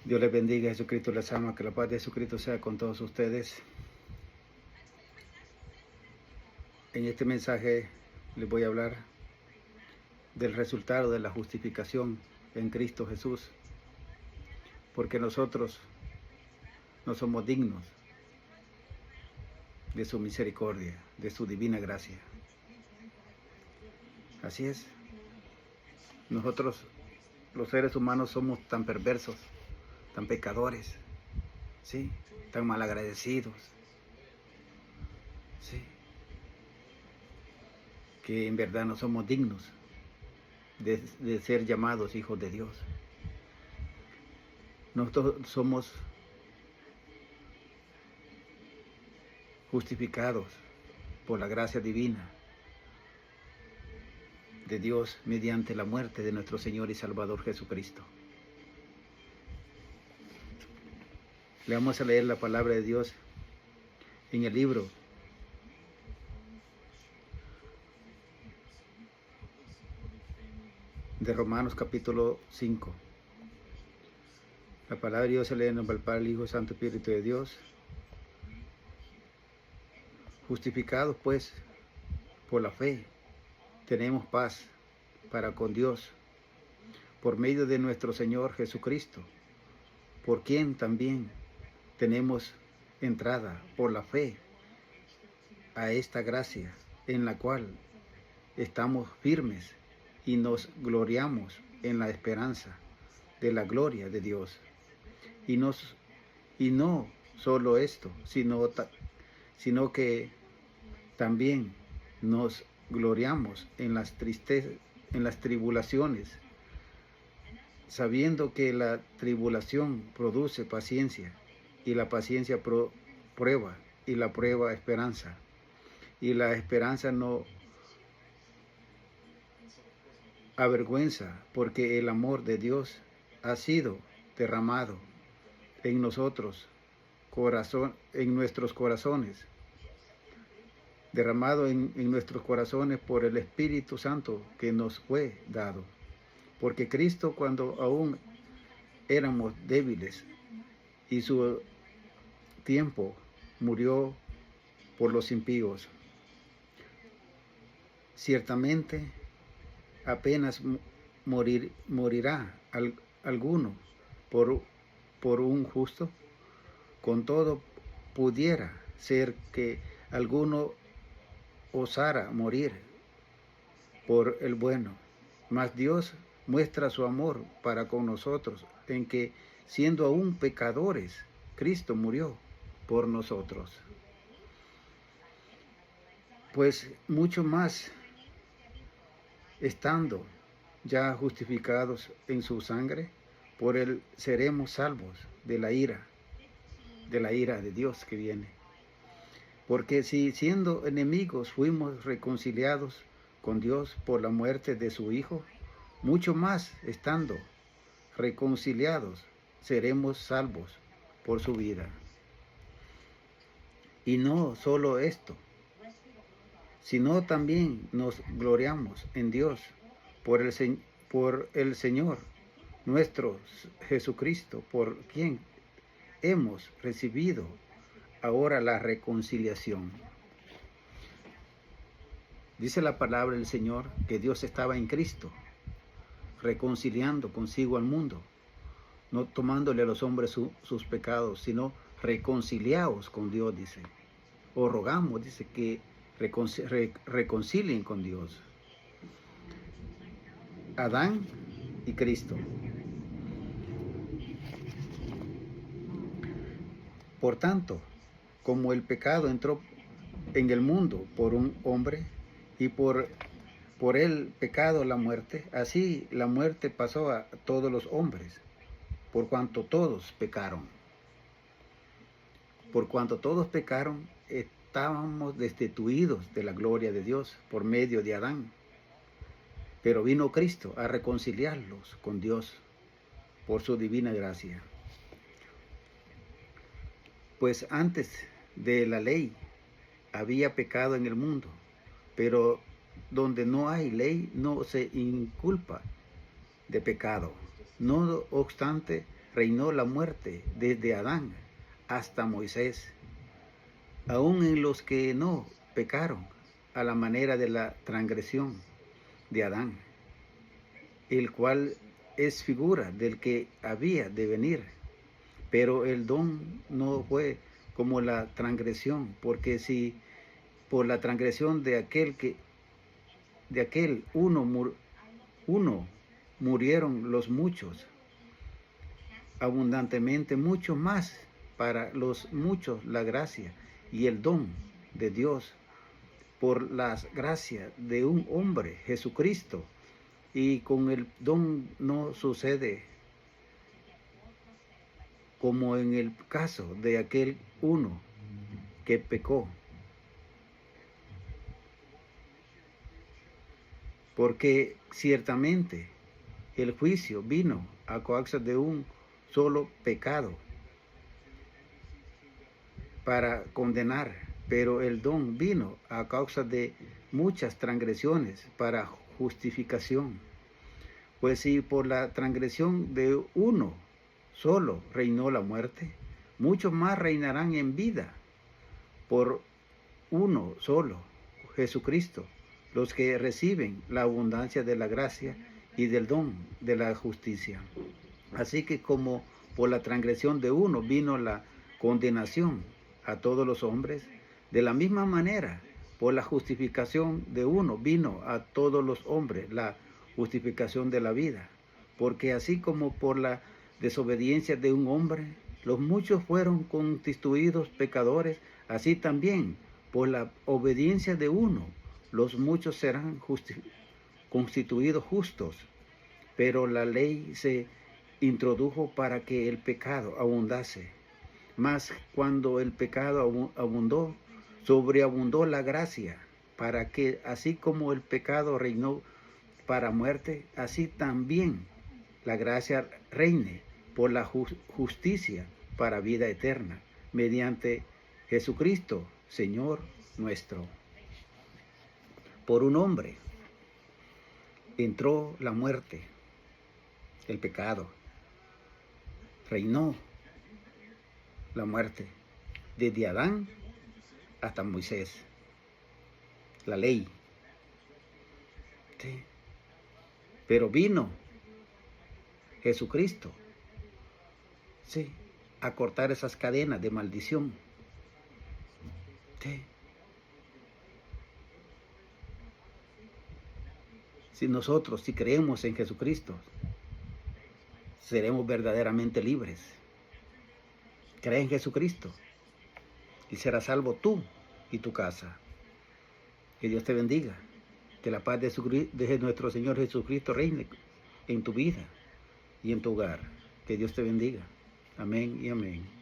Dios les bendiga, Jesucristo les ama, que la paz de Jesucristo sea con todos ustedes. En este mensaje les voy a hablar del resultado de la justificación en Cristo Jesús, porque nosotros no somos dignos de su misericordia, de su divina gracia. Así es, nosotros los seres humanos somos tan perversos, tan pecadores, ¿sí? Tan malagradecidos, ¿sí? Que en verdad no somos dignos de ser llamados hijos de Dios. Nosotros somos justificados por la gracia divina de Dios mediante la muerte de nuestro Señor y Salvador Jesucristo. Le vamos a leer la palabra de Dios en el libro de Romanos capítulo 5. La palabra de Dios se lee en nombre del Padre, el Hijo, el Santo Espíritu de Dios. Justificados pues por la fe, tenemos paz para con Dios por medio de nuestro Señor Jesucristo, por quien también tenemos entrada por la fe a esta gracia en la cual estamos firmes y nos gloriamos en la esperanza de la gloria de Dios. Y no solo esto, sino que también nos gloriamos en las tristezas, en las tribulaciones, sabiendo que la tribulación produce paciencia, y la paciencia prueba, y la prueba esperanza, y la esperanza no avergüenza, porque el amor de Dios ha sido derramado en nosotros, en nuestros corazones, derramado en nuestros corazones por el Espíritu Santo que nos fue dado. Porque Cristo, cuando aún éramos débiles y su tiempo, murió por los impíos. Ciertamente apenas morirá alguno por un justo. Con todo, pudiera ser que alguno osara morir por el bueno. Mas Dios muestra su amor para con nosotros en que, siendo aún pecadores, Cristo murió por nosotros. Pues mucho más, estando ya justificados en su sangre, por él seremos salvos de la ira de Dios que viene. Porque si siendo enemigos fuimos reconciliados con Dios por la muerte de su Hijo, mucho más, estando reconciliados, seremos salvos por su vida. Y no solo esto, sino también nos gloriamos en Dios por el Señor nuestro Jesucristo, por quien hemos recibido ahora la reconciliación. Dice la palabra del Señor que Dios estaba en Cristo, reconciliando consigo al mundo, no tomándole a los hombres sus pecados, sino reconciliados con Dios, dice. O rogamos, dice, que reconcilien con Dios. Adán y Cristo. Por tanto, como el pecado entró en el mundo por un hombre, y por el pecado la muerte, así la muerte pasó a todos los hombres, por cuanto todos pecaron. Por cuanto todos pecaron, estábamos destituidos de la gloria de Dios por medio de Adán. Pero vino Cristo a reconciliarlos con Dios por su divina gracia. Pues antes de la ley había pecado en el mundo, pero donde no hay ley no se inculpa de pecado. No obstante, reinó la muerte desde Adán hasta Moisés, aun en los que no pecaron a la manera de la transgresión de Adán, el cual es figura del que había de venir. Pero el don no fue como la transgresión, porque si por la transgresión de aquel uno murieron los muchos, abundantemente mucho más para los muchos la gracia y el don de Dios por la gracia de un hombre, Jesucristo. Y con el don no sucede como en el caso de aquel uno que pecó, porque ciertamente el juicio vino a causa de un solo pecado para condenar, pero el don vino a causa de muchas transgresiones para justificación. Pues si por la transgresión de uno solo reinó la muerte, muchos más reinarán en vida por uno solo, Jesucristo, los que reciben la abundancia de la gracia y del don de la justicia. Así que como por la transgresión de uno vino la condenación a todos los hombres, de la misma manera, por la justificación de uno vino a todos los hombres la justificación de la vida. Porque así como por la desobediencia de un hombre, los muchos fueron constituidos pecadores, así también por la obediencia de uno, los muchos serán constituidos justos. Pero la ley se introdujo para que el pecado abundase. Mas cuando el pecado abundó, sobreabundó la gracia, para que así como el pecado reinó para muerte, así también la gracia reine por la justicia para vida eterna, mediante Jesucristo, Señor nuestro. Por un hombre entró la muerte, el pecado, reinó la muerte, desde Adán hasta Moisés, la ley. Sí. Pero vino Jesucristo, sí, a cortar esas cadenas de maldición. Sí. Si creemos en Jesucristo, seremos verdaderamente libres. Cree en Jesucristo y serás salvo tú y tu casa. Que Dios te bendiga. Que la paz de nuestro Señor Jesucristo reine en tu vida y en tu hogar. Que Dios te bendiga. Amén y amén.